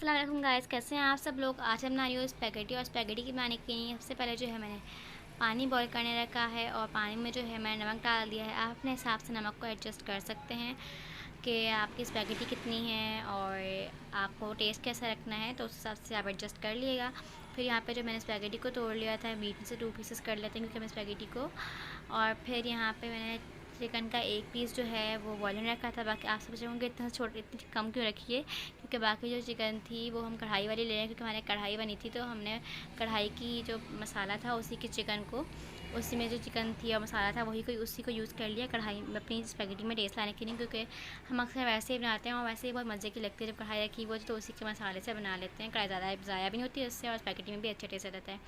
अस्सलाम वालेकुम गाइस, कैसे हैं आप सब लोग। आज हम बना रही हूँ स्पैगेटी। और स्पैगेटी की बनाने के लिए सबसे पहले जो है मैंने पानी बॉईल करने रखा है और पानी में जो है मैंने नमक डाल दिया है। आप अपने हिसाब से नमक को एडजस्ट कर सकते हैं कि आपकी स्पैगेटी कितनी है और आपको टेस्ट कैसा रखना है, तो उस हिसाब से आप एडजस्ट कर लिएगा। फिर यहाँ पे जो मैंने स्पैगेटी को तोड़ लिया था, बीच से 2 पीसेस कर लेते हैं क्योंकि मैं स्पैगेटी को। और फिर यहाँ पे मैंने चिकन का एक पीस जो है वो बॉयल में रखा था। बाकी आप सब पूछेंगे इतना छोटे इतनी कम क्यों रखी है, क्योंकि बाकी जो चिकन थी वो हम कढ़ाई वाली ले रहे हैं क्योंकि हमारे कढ़ाई बनी थी, तो हमने कढ़ाई की जो मसाला था उसी के चिकन को, उसी में जो चिकन थी और मसाला था वही को उसी को यूज़ कर लिया कढ़ाई में अपनी स्पैगेटी में टेस्ट लाने के लिए। क्योंकि हम अक्सर वैसे ही बनाते हैं और वैसे ही बहुत मज़े की लगती है जब कढ़ाई रखी वो, तो उसी के मसाले से बना लेते हैं। कढ़ाई ज़्यादा ज़ाया भी नहीं होती है उससे और स्पैगेटी में भी अच्छा टेस्ट रहता है।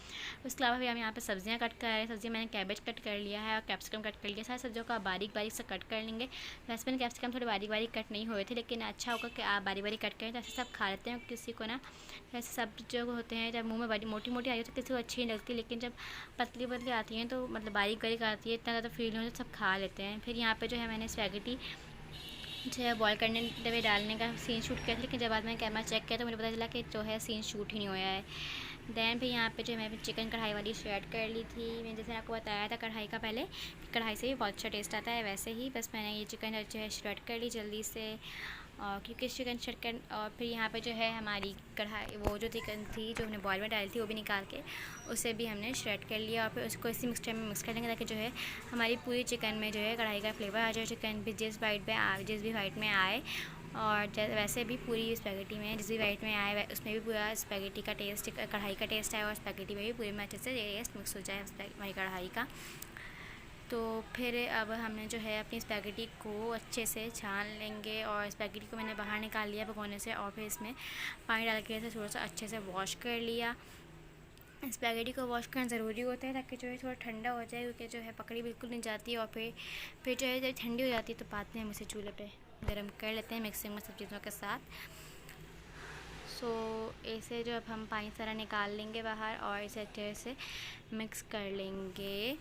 उसके अलावा फिर हम यहाँ पे सब्जियाँ कट कर रहे हैं। सब्जियाँ मैंने कैबेज कट कर लिया है और कैप्सिकम कट कर लिया। सारी सब्जियों का बारीक बारीक से कट कर लेंगे। वैसे मैंने कैप्सिकम थोड़े बारीक बारीक कट नहीं हुए थे, लेकिन अच्छा होगा कि आप बारीक बारीक कट करें, तो ऐसे सब खा लेते हैं। किसी को ना ऐसे सब जो होते हैं जब मुंह में बड़ी मोटी मोटी आई हो तो किसी को अच्छी नहीं लगती, लेकिन जब पतली पतली आती हैं तो मतलब बारीक बारीक आती है, इतना ज़्यादा फील नहीं होता, सब खा लेते हैं। फिर यहाँ पे जो है मैंने स्पैगेटी जो है बॉयल करने में डालने का सीन शूट किया था, लेकिन जब बाद में कैमरा चेक किया तो मुझे पता चला कि जो है सीन शूट ही नहीं हुआ है। दैन फिर यहाँ पे जो मैं चिकन कढ़ाई वाली शेड कर ली थी। मैंने जैसे आपको बताया था कढ़ाई का पहले, कढ़ाई से भी बहुत अच्छा टेस्ट आता है, वैसे ही बस मैंने ये चिकन जो है श्रेड कर ली जल्दी से। और क्योंकि चिकन श्रेड कर, और फिर यहाँ पे जो है हमारी कढ़ाई वो जो चिकन थी जो हमने बॉयल में डाली थी वो भी निकाल के उसे भी हमने श्रेड कर लिया और फिर उसको इसी मिक्सचर में मिक्स कर लेंगे ताकि जो है हमारी पूरी चिकन में जो है कढ़ाई का फ्लेवर आ जाए, चिकन भी जिस भी वाइट में आए। और वैसे भी पूरी स्पैगेटी में जिस भी वाइट में आए उसमें भी पूरा स्पैगेटी का टेस्ट, कढ़ाई का टेस्ट आए और स्पैगेटी में भी पूरे में अच्छे से टेस्ट मिक्स हो जाए हमारी कढ़ाई का। तो फिर अब हमने जो है अपनी स्पैगेटी को अच्छे से छान लेंगे और स्पैगेटी को मैंने बाहर निकाल लिया भगोने से और फिर इसमें पानी डाल के थोड़ा सा अच्छे से वॉश कर लिया। स्पैगेटी को वॉश करना ज़रूरी होता है ताकि जो है थोड़ा ठंडा हो जाए, क्योंकि जो है पकड़ी बिल्कुल नहीं जाती है। और फिर जो है जब ठंडी हो जाती है तो बाद में हम इसे चूल्हे पे गर्म कर लेते हैं मिक्सिंग में सब चीज़ों के साथ। सो ऐसे जो अब हम पानी सारा निकाल लेंगे बाहर और इसे अच्छे से मिक्स कर लेंगे।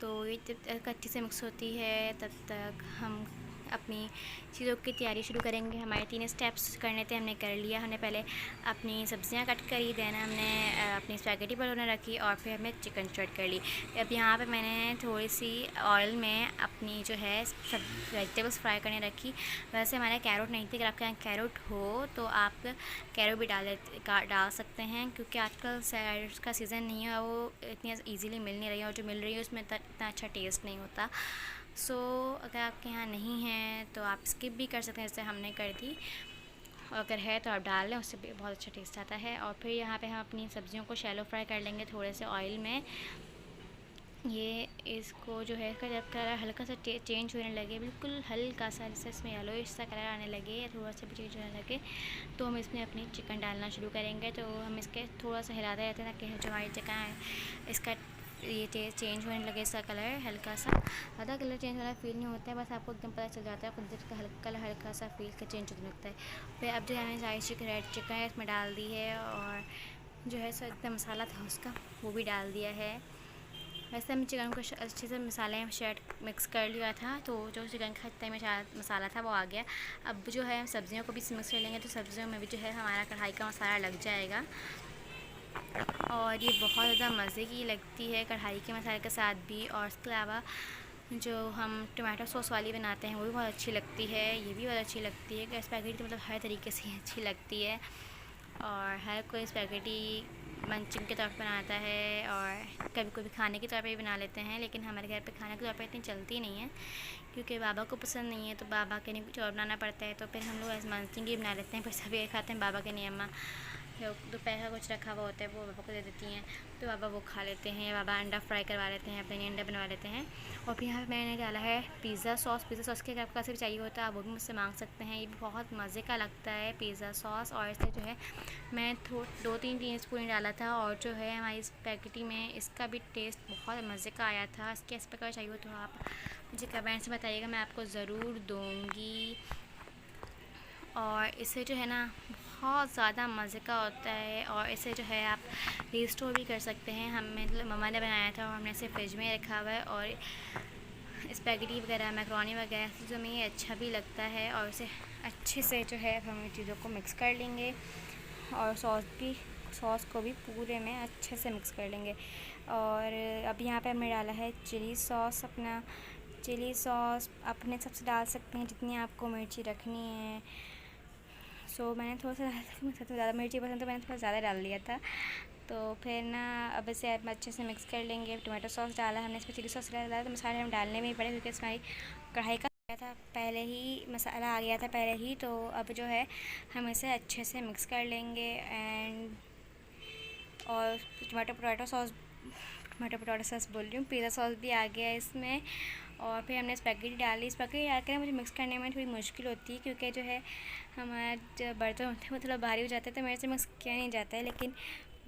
तो ये जब तक अच्छे से मिक्स होती है तब तक हम अपनी चीज़ों की तैयारी शुरू करेंगे। हमारे 3 स्टेप्स करने थे, हमने कर लिया। हमने पहले अपनी सब्जियां कट करी, देन हमने अपनी स्पैगेटी बनाने रखी और फिर हमने चिकन श्रेड कर ली। अब यहाँ पे मैंने थोड़ी सी ऑयल में अपनी जो है सब वेजिटेबल्स फ्राई करने रखी। वैसे हमारे कैरेट नहीं थी, अगर आपके यहाँ कैरेट हो तो आप कैरेट भी डाल सकते हैं, क्योंकि आजकल सैलड्स का सीज़न नहीं है, वो इतनी ईज़िली मिल नहीं रही है और जो मिल रही है उसमें इतना अच्छा टेस्ट नहीं होता। सो अगर आपके यहाँ नहीं है तो आप स्किप भी कर सकते हैं, जैसे हमने कर दी। और अगर है तो आप डाल लें, उससे भी बहुत अच्छा टेस्ट आता है। और फिर यहाँ पे हम अपनी सब्जियों को शैलो फ्राई कर लेंगे थोड़े से ऑयल में। ये इसको जो है इसका जब कलर हल्का सा चेंज होने लगे, बिल्कुल हल्का सा, जैसे इसमें येलोइश सा कलर आने लगे या थोड़ा सा भी चेंज होने लगे, तो हम इसमें अपनी चिकन डालना शुरू करेंगे। तो हम इसके थोड़ा सा हिलाते रहते हैं ताकि जो हमारी चिकन है इसका ये टेस्ट चेंज होने लगे, इसका कलर हल्का सा, ज़्यादा कलर चेंज वाला फील नहीं होता है, बस आपको एकदम पता चल जाता है खुद इसका कलर हल्का सा फील का चेंज होने लगता है। फिर अब जो हमने सारी चिकन रेड चिकन है इसमें डाल दी है और जो है सो इतना मसाला था उसका वो भी डाल दिया है। वैसे हमने चिकन को अच्छे से मसाले शेड मिक्स कर लिया था, तो जो चिकन का इतना में मसाला था वो आ गया। अब जो है सब्जियों को भी मिक्स कर लेंगे, तो सब्जियों में भी जो है हमारा कढ़ाई का मसाला लग जाएगा और ये बहुत ज़्यादा मज़े की लगती है कढ़ाई के मसाले के साथ भी। और इसके अलावा जो हम टमाटो सॉस वाली बनाते हैं वो भी बहुत अच्छी लगती है, ये भी बहुत अच्छी लगती है। स्पैगेटी मतलब हर तरीके से अच्छी लगती है और हर कोई स्पैगेटी मंचिंग के तौर पर बनाता है और कभी कभी खाने के तौर पर भी बना लेते हैं, लेकिन हमारे घर पे खाने के तौर पर इतनी चलती नहीं है क्योंकि बाबा को पसंद नहीं है, तो बाबा के लिए कुछ और बनाना पड़ता है, तो फिर हम लोग ऐसे मंचिंग ही बना लेते हैं। फिर सभी खाते हैं, बाबा के लिए अम्मा दोपहर का कुछ रखा हुआ होता है वो बाबा को दे देती हैं, तो बाबा वो खा लेते हैं। बाबा अंडा फ्राई करवा लेते हैं, अपने अंडा बनवा लेते हैं। और फिर यहाँ पे मैंने डाला है पिज़्ज़ा सॉस के आपका से भी चाहिए होता है आप वो भी मुझसे मांग सकते हैं, ये भी बहुत मज़े का लगता है पिज़्ज़ा सॉस। और इसे जो है मैं 2-3 टीस्पून डाला था और जो है हमारी स्पैगेटी में इसका भी टेस्ट बहुत मज़े का आया था। इसके इस प्रकार चाहिए हो तो आप मुझे कमेंट्स में बताइएगा, मैं आपको ज़रूर दूँगी। और इसे जो है ना बहुत ज़्यादा मज़े का होता है और इसे जो है आप रीस्टोर भी कर सकते हैं। मम्मा ने बनाया था और हमने इसे फ्रिज में रखा हुआ है और स्पैगेटी वगैरह, मैक्रोनी वगैरह चीज़ों में ये अच्छा भी लगता है। और उसे अच्छे से जो है हम चीज़ों को मिक्स कर लेंगे और सॉस को भी पूरे में अच्छे से मिक्स कर लेंगे। और अब यहाँ पे हमने डाला है चिली सॉस। अपना चिली सॉस अपने हिसाब से डाल सकते हैं जितनी आपको मिर्ची रखनी है। मैंने थोड़ा सा सबसे ज़्यादा मिर्ची पसंद तो मैंने थोड़ा ज़्यादा डाल दिया था। तो फिर ना अब इसे अच्छे से मिक्स कर लेंगे। टोमेटो सॉस डाला हमने, इसमें चिली सॉस डाला, तो मसाले हम डालने में ही पड़े क्योंकि इसमें कढ़ाई का था पहले ही, मसाला आ गया था पहले ही। तो अब जो है हम इसे अच्छे से मिक्स कर लेंगे। और टोमेटो पोटैटो सॉस बोल रही हूँ, पिज़्ज़ा सॉस भी आ गया इसमें। और फिर हमने स्पैगेटी डाली। स्पैगेटी डालकर मुझे मिक्स करने में थोड़ी मुश्किल होती है क्योंकि जो है हमारे जो बर्तन होते हैं वो थोड़ा भारी हो जाता है, तो मेरे से मिक्स किया नहीं जाता है। लेकिन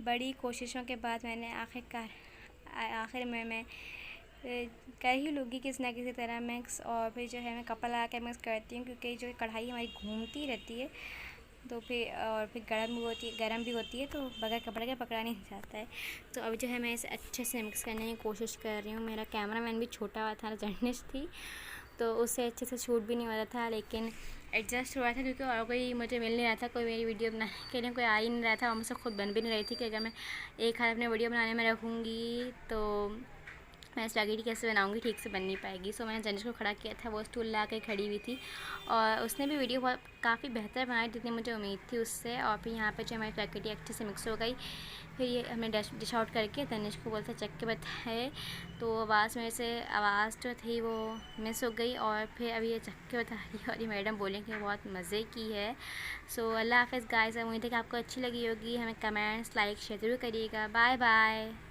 बड़ी कोशिशों के बाद मैंने आखिर में मैं कर ही लूँगी किसी ना किसी तरह मिक्स। और फिर जो है मैं कपड़ा लगा कर मिक्स करती हूँ क्योंकि जो कढ़ाई हमारी घूमती रहती है, तो फिर गर्म भी होती है, तो बगैर कपड़े के पकड़ा नहीं जाता है। तो अभी जो है मैं इसे अच्छे से मिक्स करने की कोशिश कर रही हूँ। मेरा कैमरामैन भी छोटा हुआ था, जर्निश थी, तो उससे अच्छे से शूट भी नहीं हो रहा था, लेकिन एडजस्ट हुआ था क्योंकि और कोई मुझे मिल नहीं रहा था, कोई मेरी वीडियो बनाने के लिए कोई आ ही नहीं रहा था। और मुझसे खुद बन भी नहीं रही थी कि अगर मैं एक हाथ अपने वीडियो बनाने में रखूँगी तो मैं स्पैगेटी कैसे बनाऊंगी, ठीक से बन नहीं पाएगी। मैंने जनिश को खड़ा किया था, वो स्टूल ला के खड़ी हुई थी और उसने भी वीडियो बहुत काफ़ी बेहतर बनाई जितनी मुझे उम्मीद थी उससे। और फिर यहाँ पे जो हमारी स्पैगेटी अच्छे से मिक्स हो गई, फिर ये हमने डिश आउट करके तनिष को बोलते चख के बताए, तो आवाज़ जो थी वो मिस हो गई। और फिर अभी ये चख के बता रही है और ये मैडम बोलें कि बहुत मज़े की है। अल्लाह हाफ़िज़ गाइस। उम्मीद है कि आपको अच्छी लगी होगी। हमें कमेंट्स, लाइक, शेयर ज़रूर करिएगा। Bye bye.